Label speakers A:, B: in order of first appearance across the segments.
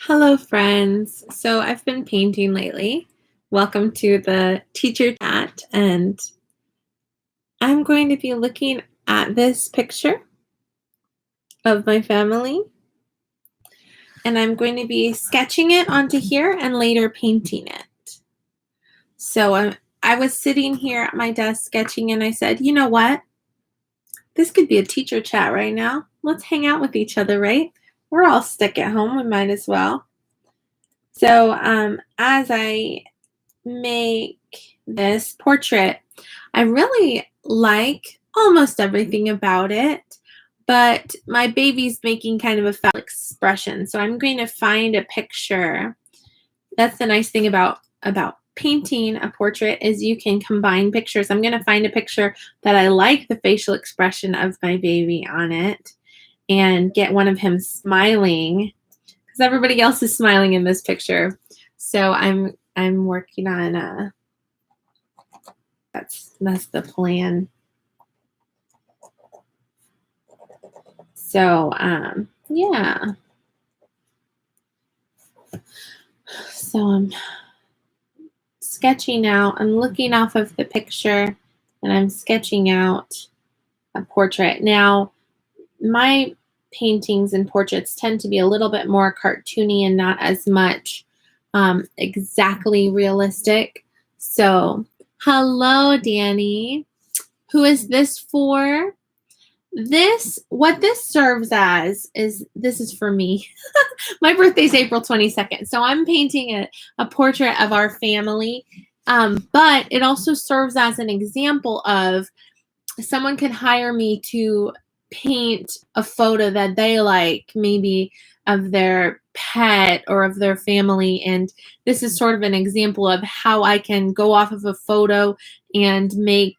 A: Hello, friends. So I've been painting lately. Welcome to the teacher chat, and I'm going to be looking at this picture of my family, and I'm going to be sketching it onto here and later painting it. So I was sitting here at my desk sketching, and I said, you know what? This could be a teacher chat right now. Let's hang out with each other, right? We're all stuck at home. We might as well. So as I make this portrait, I really like almost everything about it, but my baby's making kind of a foul expression. So I'm going to find a picture. That's the nice thing about painting a portrait is you can combine pictures. I'm going to find a picture that I like the facial expression of my baby on it and get one of him smiling, because everybody else is smiling in this picture. So I'm working on that's the plan. So yeah. So I'm sketching out. I'm looking off of the picture and I'm sketching out a portrait. Now, my paintings and portraits tend to be a little bit more cartoony and not as much exactly realistic. So, hello, Dani. Who is this for? What this serves as is, this is for me. My birthday's April 22nd. So I'm painting a portrait of our family. But it also serves as an example of someone could hire me to paint a photo that they like, maybe of their pet or of their family. And this is sort of an example of how I can go off of a photo and make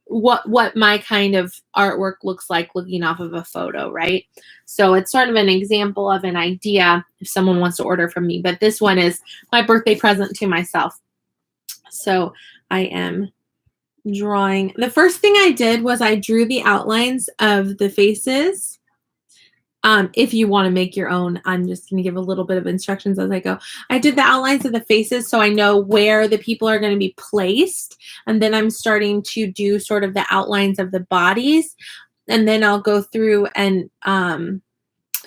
A: what my kind of artwork looks like looking off of a photo, right? So it's sort of an example of an idea if someone wants to order from me. But this one is my birthday present to myself. So I am drawing. The first thing I did was I drew the outlines of the faces. If you want to make your own, I'm just going to give a little bit of instructions as I go. I did the outlines of the faces so I know where the people are going to be placed. And then I'm starting to do sort of the outlines of the bodies. And then I'll go through and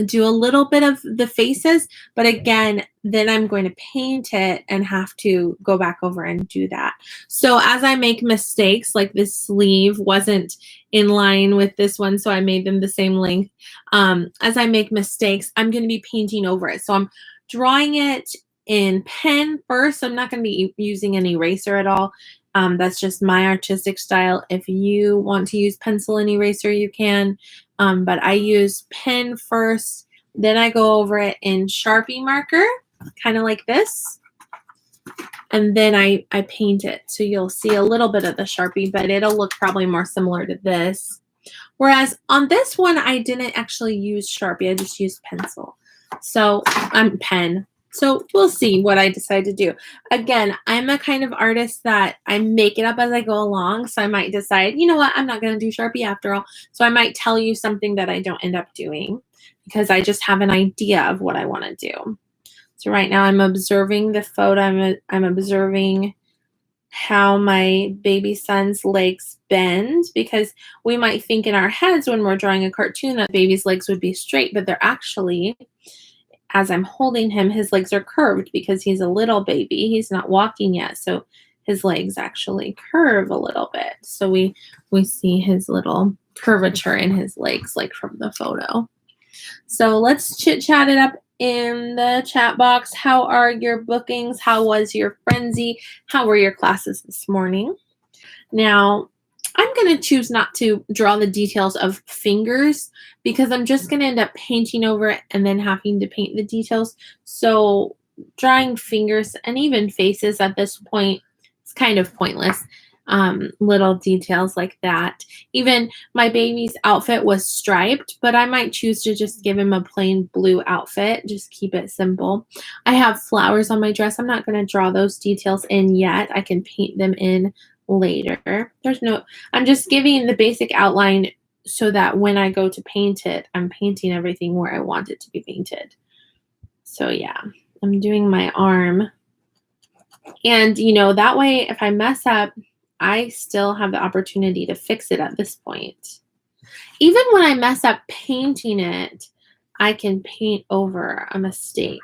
A: do a little bit of the faces. But again, then I'm going to paint it and have to go back over and do that. So as I make mistakes, like this sleeve wasn't in line with this one, so I made them the same length. As I make mistakes, I'm going to be painting over it. So I'm drawing it in pen first. I'm not going to be using an eraser at all. That's just my artistic style. If you want to use pencil and eraser, you can. But I use pen first. Then I go over it in Sharpie marker, kind of like this. And then I paint it. So you'll see a little bit of the Sharpie, but it'll look probably more similar to this. Whereas on this one, I didn't actually use Sharpie. I just used pencil. So I'm pen. So we'll see what I decide to do. Again, I'm a kind of artist that I make it up as I go along. So I might decide, you know what, I'm not going to do Sharpie after all. So I might tell you something that I don't end up doing because I just have an idea of what I want to do. So right now I'm observing the photo. I'm observing how my baby son's legs bend, because we might think in our heads when we're drawing a cartoon that baby's legs would be straight, but they're actually, as I'm holding him, his legs are curved because he's a little baby. He's not walking yet, so his legs actually curve a little bit. So we see his little curvature in his legs, like from the photo. So let's chit-chat it up in the chat box. How are your bookings? How was your frenzy? How were your classes this morning? Now, I'm going to choose not to draw the details of fingers because I'm just going to end up painting over it and then having to paint the details. So drawing fingers and even faces at this point is kind of pointless. Little details like that. Even my baby's outfit was striped, but I might choose to just give him a plain blue outfit. Just keep it simple. I have flowers on my dress. I'm not going to draw those details in yet. I can paint them in later. I'm just giving the basic outline so that when I go to paint it, I'm painting everything where I want it to be painted. So yeah, I'm doing my arm. And, that way, if I mess up, I still have the opportunity to fix it at this point. Even when I mess up painting it, I can paint over a mistake.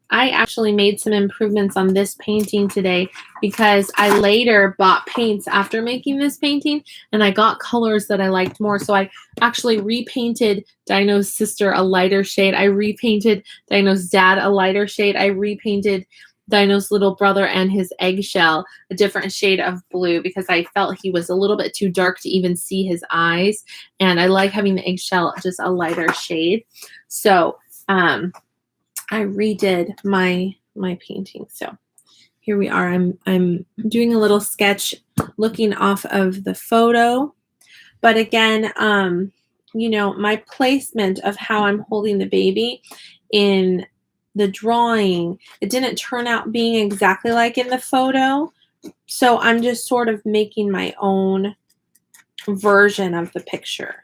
A: I actually made some improvements on this painting today because I later bought paints after making this painting, and I got colors that I liked more. So I actually repainted Dino's sister a lighter shade. I repainted Dino's dad a lighter shade. I repainted Dino's little brother and his eggshell a different shade of blue because I felt he was a little bit too dark to even see his eyes. And I like having the eggshell just a lighter shade. So, I redid my painting. So here we are. I'm doing a little sketch looking off of the photo. But again, my placement of how I'm holding the baby in the drawing, it didn't turn out being exactly like in the photo. So I'm just sort of making my own version of the picture.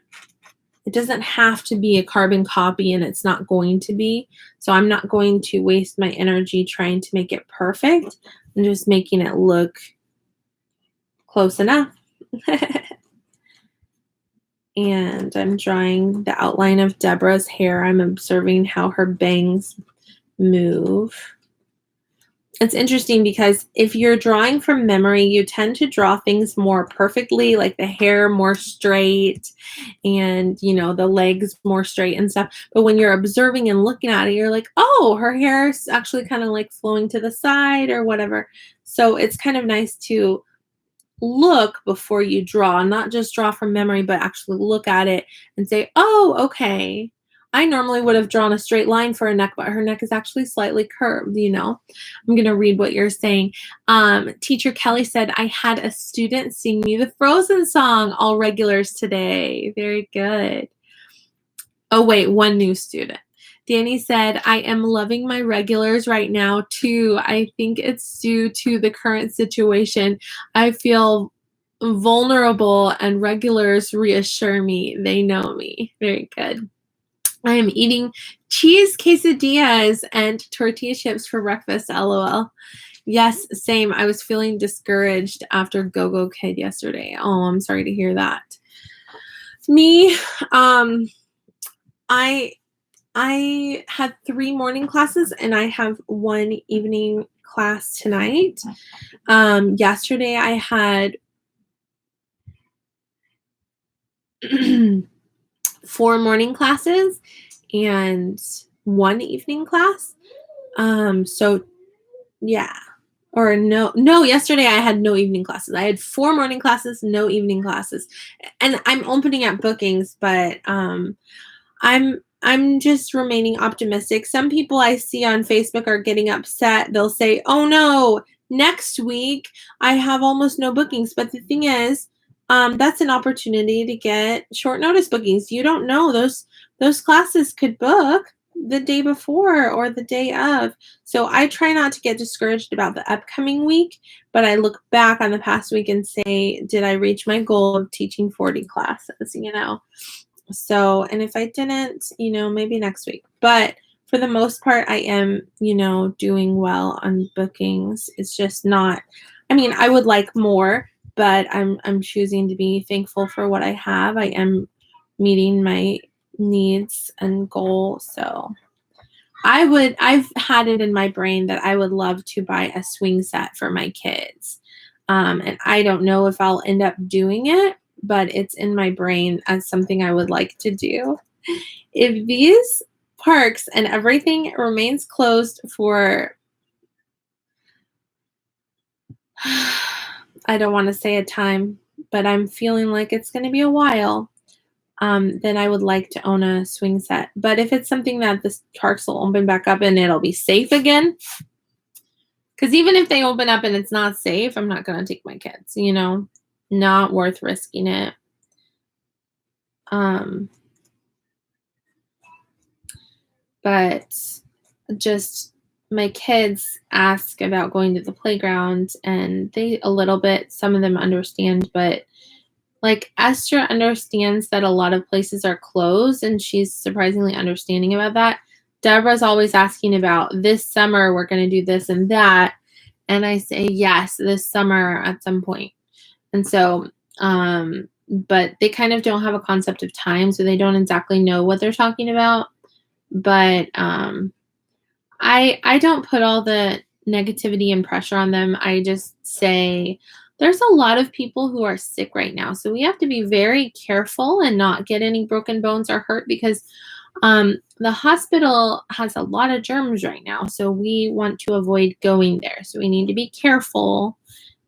A: It doesn't have to be a carbon copy, and it's not going to be. So I'm not going to waste my energy trying to make it perfect. I'm just making it look close enough. And I'm drawing the outline of Deborah's hair. I'm observing how her bangs move. It's interesting because if you're drawing from memory, you tend to draw things more perfectly, like the hair more straight and, the legs more straight and stuff. But when you're observing and looking at it, you're like, oh, her hair is actually kind of like flowing to the side or whatever. So it's kind of nice to look before you draw, not just draw from memory, but actually look at it and say, oh, okay. I normally would have drawn a straight line for a neck, but her neck is actually slightly curved, I'm going to read what you're saying. Teacher Kelly said, I had a student sing me the Frozen song, all regulars today. Very good. Oh, wait, one new student. Dani said, I am loving my regulars right now, too. I think it's due to the current situation. I feel vulnerable, and regulars reassure me. They know me. Very good. I am eating cheese quesadillas and tortilla chips for breakfast, LOL. Yes, same. I was feeling discouraged after GoGoKid yesterday. Oh, I'm sorry to hear that. Me, I had 3 morning classes and I have 1 evening class tonight. Yesterday I had 4 morning classes and 1 evening class. So yeah. Or no, yesterday I had no evening classes. I had 4 morning classes, no evening classes. And I'm opening up bookings, but I'm just remaining optimistic. Some people I see on Facebook are getting upset. They'll say, "Oh no, next week I have almost no bookings." But the thing is, that's an opportunity to get short notice bookings. You don't know, those classes could book the day before or the day of. So I try not to get discouraged about the upcoming week, but I look back on the past week and say, did I reach my goal of teaching 40 classes, So, and if I didn't, maybe next week. But for the most part, I am, doing well on bookings. It's just not, I would like more, but I'm choosing to be thankful for what I have. I am meeting my needs and goals. So I've had it in my brain that I would love to buy a swing set for my kids. And I don't know if I'll end up doing it, but it's in my brain as something I would like to do. If these parks and everything remains closed for, I don't want to say a time, but I'm feeling like it's going to be a while, then I would like to own a swing set. But if it's something that the parks will open back up and it'll be safe again, because even if they open up and it's not safe, I'm not going to take my kids, not worth risking it. But just my kids ask about going to the playground, and they a little bit, some of them understand, but like Esther understands that a lot of places are closed, and she's surprisingly understanding about that. Deborah's always asking about this summer, we're going to do this and that. And I say, yes, this summer at some point. And so, but they kind of don't have a concept of time, so they don't exactly know what they're talking about. But I don't put all the negativity and pressure on them. I just say there's a lot of people who are sick right now, so we have to be very careful and not get any broken bones or hurt, because the hospital has a lot of germs right now, so we want to avoid going there. So we need to be careful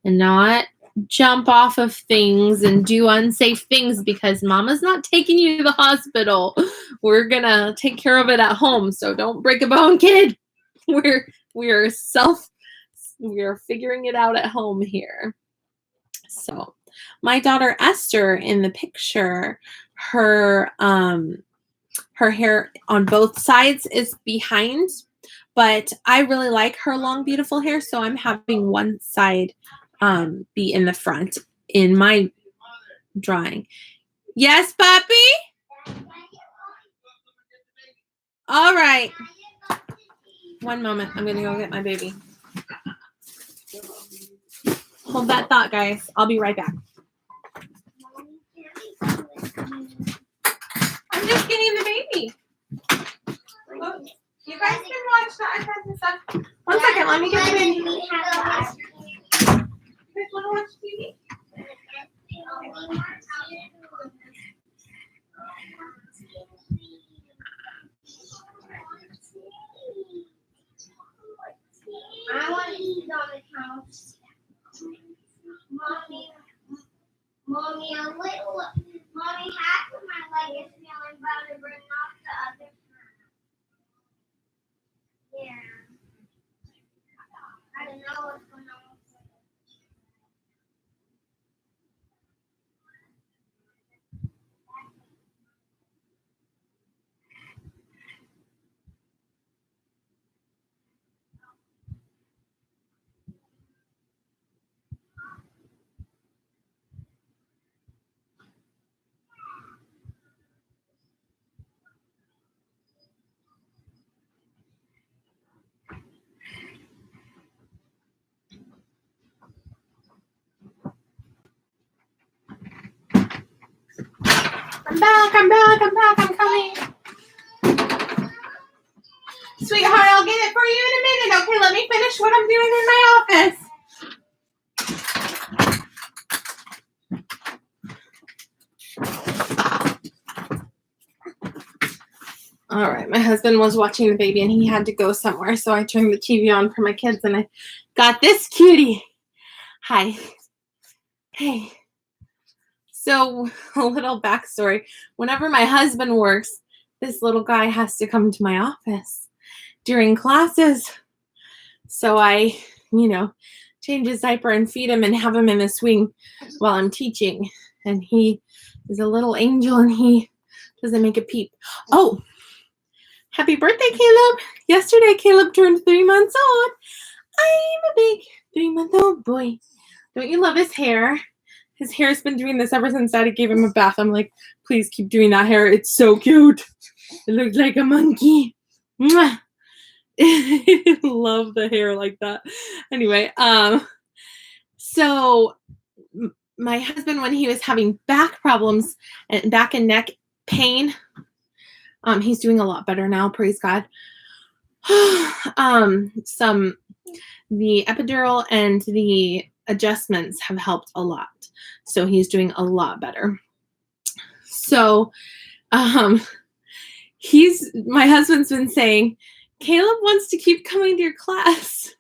A: and not jump off of things and do unsafe things, because mama's not taking you to the hospital. We're gonna take care of it at home, so don't break a bone, kid. We are figuring it out at home here. So my daughter Esther in the picture, her hair on both sides is behind, but I really like her long, beautiful hair, so I'm having one side be in the front in my drawing. Yes, puppy? All right. One moment. I'm going to go get my baby. Hold that thought, guys. I'll be right back. I'm just getting the baby. You guys can watch the iPads and stuff. One second. Let me get the baby. You guys want to watch TV?
B: I want to eat on the couch. Mommy, half of my leg is feeling better, but not the other half. Yeah. I don't know what's going on.
A: I'm back, I'm coming. Sweetheart, I'll get it for you in a minute. Okay, let me finish what I'm doing in my office. All right, my husband was watching the baby and he had to go somewhere, so I turned the TV on for my kids and I got this cutie. Hi. Hey. So, a little backstory. Whenever my husband works, this little guy has to come to my office during classes. So I, change his diaper and feed him and have him in the swing while I'm teaching. And he is a little angel and he doesn't make a peep. Oh, happy birthday, Caleb. Yesterday, Caleb turned 3 months old. I'm a big 3-month-old boy. Don't you love his hair? His hair's been doing this ever since Daddy gave him a bath. I'm like, please keep doing that hair. It's so cute. It looks like a monkey. Mwah. Love the hair like that. Anyway, so my husband, when he was having back problems and back and neck pain, he's doing a lot better now, praise God. The epidural and the adjustments have helped a lot. So he's doing a lot better. So my husband's been saying, Caleb wants to keep coming to your class.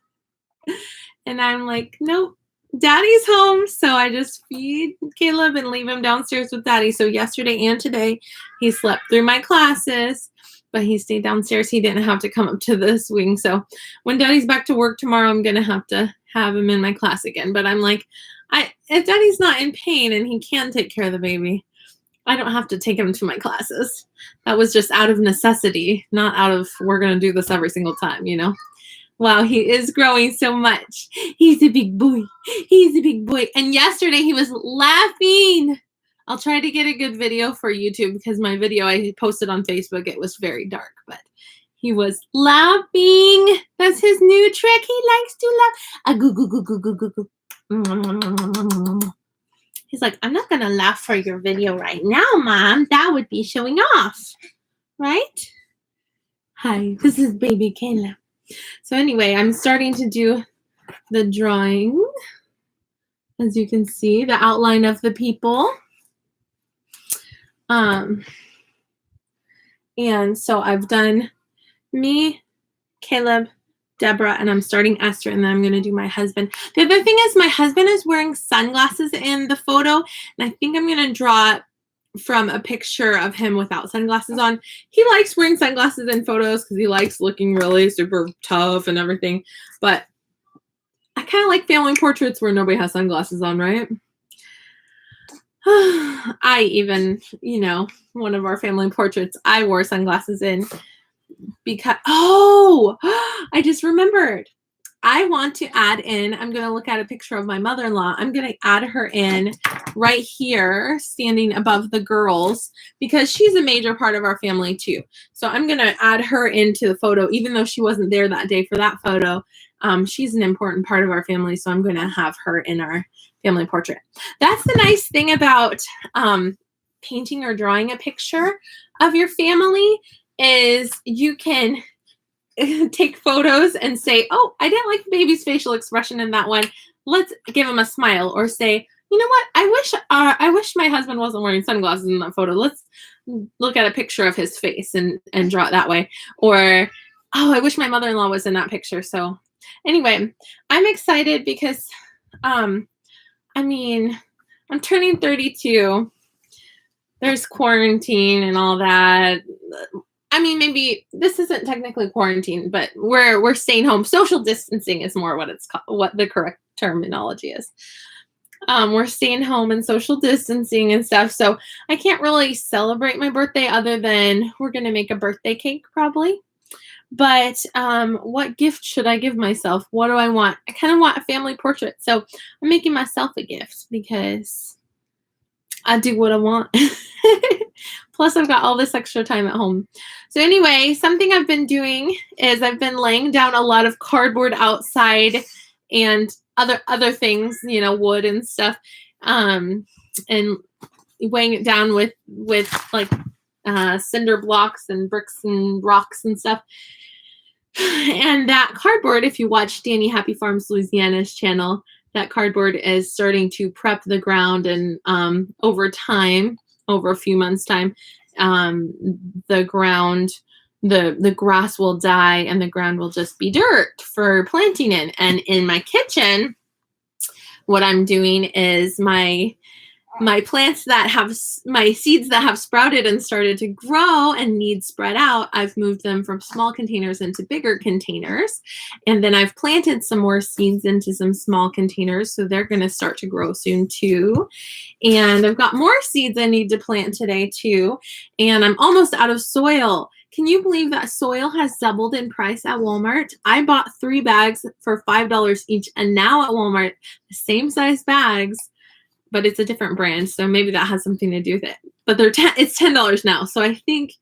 A: And I'm like, nope, Daddy's home. So I just feed Caleb and leave him downstairs with Daddy. So yesterday and today, he slept through my classes, but he stayed downstairs. He didn't have to come up to the swing. So when Daddy's back to work tomorrow, I'm going to have him in my class again. But I'm like, if Daddy's not in pain and he can take care of the baby, I don't have to take him to my classes. That was just out of necessity, not out of we're going to do this every single time, Wow, he is growing so much. He's a big boy. He's a big boy. And yesterday he was laughing. I'll try to get a good video for YouTube because my video I posted on Facebook, it was very dark, but He was laughing. That's his new trick. He likes to laugh. Goo, goo, goo, goo, goo, goo, goo. He's like, I'm not going to laugh for your video right now, Mom. That would be showing off. Right? Hi, this is baby Kayla. So anyway, I'm starting to do the drawing. As you can see, the outline of the people. And so I've done me, Caleb, Deborah, and I'm starting Esther, and then I'm going to do my husband. The other thing is my husband is wearing sunglasses in the photo, and I think I'm going to draw it from a picture of him without sunglasses on. He likes wearing sunglasses in photos because he likes looking really super tough and everything, but I kind of like family portraits where nobody has sunglasses on, right? I even, one of our family portraits, I wore sunglasses in because, I just remembered. I want to add in, I'm going to look at a picture of my mother-in-law. I'm going to add her in right here, standing above the girls, because she's a major part of our family too. So I'm going to add her into the photo, even though she wasn't there that day for that photo. She's an important part of our family, so I'm going to have her in our family portrait. That's the nice thing about painting or drawing a picture of your family is you can take photos and say, oh, I didn't like the baby's facial expression in that one. Let's give him a smile, or say, you know what? I wish my husband wasn't wearing sunglasses in that photo. Let's look at a picture of his face and draw it that way. Or, oh, I wish my mother-in-law was in that picture. So anyway, I'm excited because, I'm turning 32. There's quarantine and all that. Maybe this isn't technically quarantine, but we're staying home. Social distancing is more what it's called, what the correct terminology is. We're staying home and social distancing and stuff. So I can't really celebrate my birthday other than we're going to make a birthday cake probably. But what gift should I give myself? What do I want? I kind of want a family portrait. So I'm making myself a gift because I do what I want. Plus, I've got all this extra time at home. So anyway, something I've been doing is I've been laying down a lot of cardboard outside and other things, wood and stuff, and weighing it down with like cinder blocks and bricks and rocks and stuff. And that cardboard, if you watch Dani Happy Farms Louisiana's channel, that cardboard is starting to prep the ground, and over time, over a few months' time, the grass will die and the ground will just be dirt for planting in. And in my kitchen, what I'm doing is my plants that have my seeds that have sprouted and started to grow and need spread out, I've moved them from small containers into bigger containers. And then I've planted some more seeds into some small containers. So they're going to start to grow soon too. And I've got more seeds I need to plant today too. And I'm almost out of soil. Can you believe that soil has doubled in price at Walmart? I bought 3 bags for $5 each. And now at Walmart, the same size bags, but it's a different brand, so maybe that has something to do with it. But it's $10 now. So I think,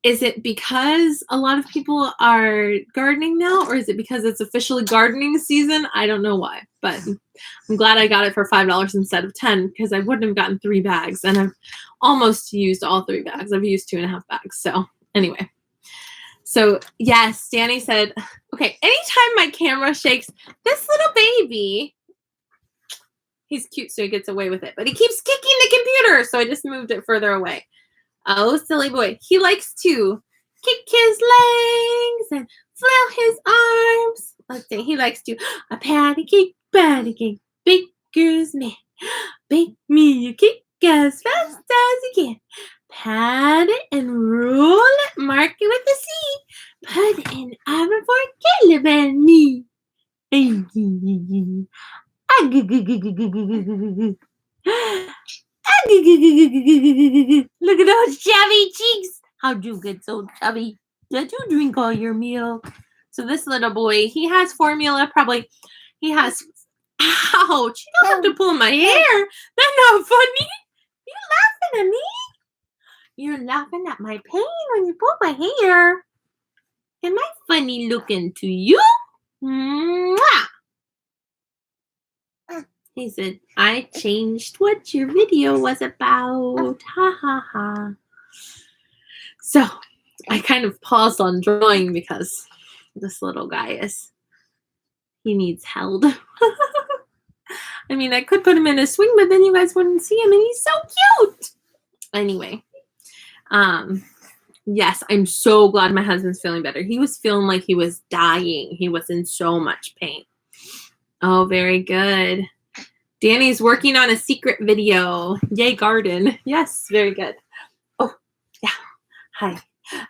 A: is it because a lot of people are gardening now, or is it because it's officially gardening season? I don't know why, but I'm glad I got it for $5 instead of 10 because I wouldn't have gotten 3 bags, and I've almost used all 3 bags. I've used 2.5 bags. So anyway, so yes, Dani said, okay, anytime my camera shakes, this little baby, he's cute, so he gets away with it. But he keeps kicking the computer, so I just moved it further away. Oh, silly boy. He likes to kick his legs and flail his arms. Let's see. He likes to a patty cake, big as me. Bake me a cake as fast as you can. Pat it and roll it. Mark it with a C. Put it in the oven for Caleb and me. Look at those chubby cheeks. How'd you get so chubby? Did you drink all your milk? So this little boy, he has formula. Probably he has. Ouch! You don't have to pull my hair. That's not funny. You laughing at me? You're laughing at my pain when you pull my hair. Am I funny looking to you? Mwah! He said, I changed what your video was about. Ha ha ha. So I kind of paused on drawing because this little guy he needs held. I mean, I could put him in a swing, but then you guys wouldn't see him, and he's so cute. Anyway, yes, I'm so glad my husband's feeling better. He was feeling like he was dying. He was in so much pain. Oh, very good. Dani's working on a secret video. Yay, garden. Yes, very good. Oh, yeah. Hi.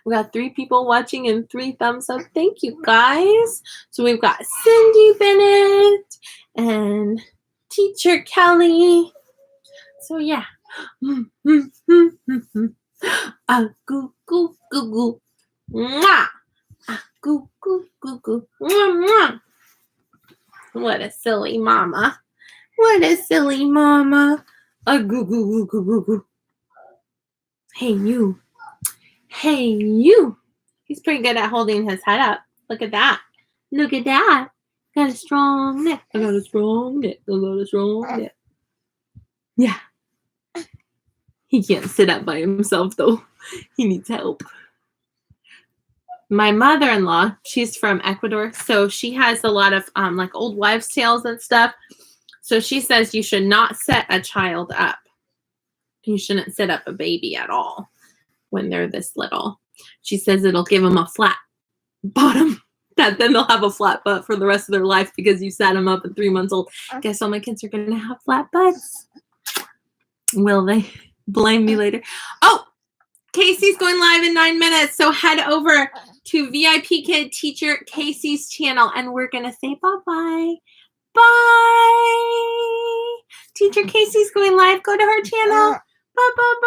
A: We got 3 people watching and 3 thumbs up. Thank you, guys. So we've got Cindy Bennett and Teacher Kelly. So yeah. Goo goo goo goo. Mwah. Goo goo goo goo. Mwah. What a silly mama. What a silly mama. Goo goo goo goo goo goo. Hey you. Hey you. He's pretty good at holding his head up. Look at that. Look at that. Got a strong neck. I got a strong neck. I got a strong neck. Yeah. He can't sit up by himself though. He needs help. My mother-in-law, she's from Ecuador, so she has a lot of like old wives' tales and stuff. So she says you should not set a child up. You shouldn't set up a baby at all when they're this little. She says it'll give them a flat bottom. That then they'll have a flat butt for the rest of their life because you sat them up at 3 months old. Guess all my kids are going to have flat butts. Will they? Blame me later. Oh, Kasie's going live in 9 minutes. So head over to VIPKid Teacher Kasie's channel and we're going to say bye-bye. Bye. Teacher Kasie's going live. Go to her channel. Bye-bye.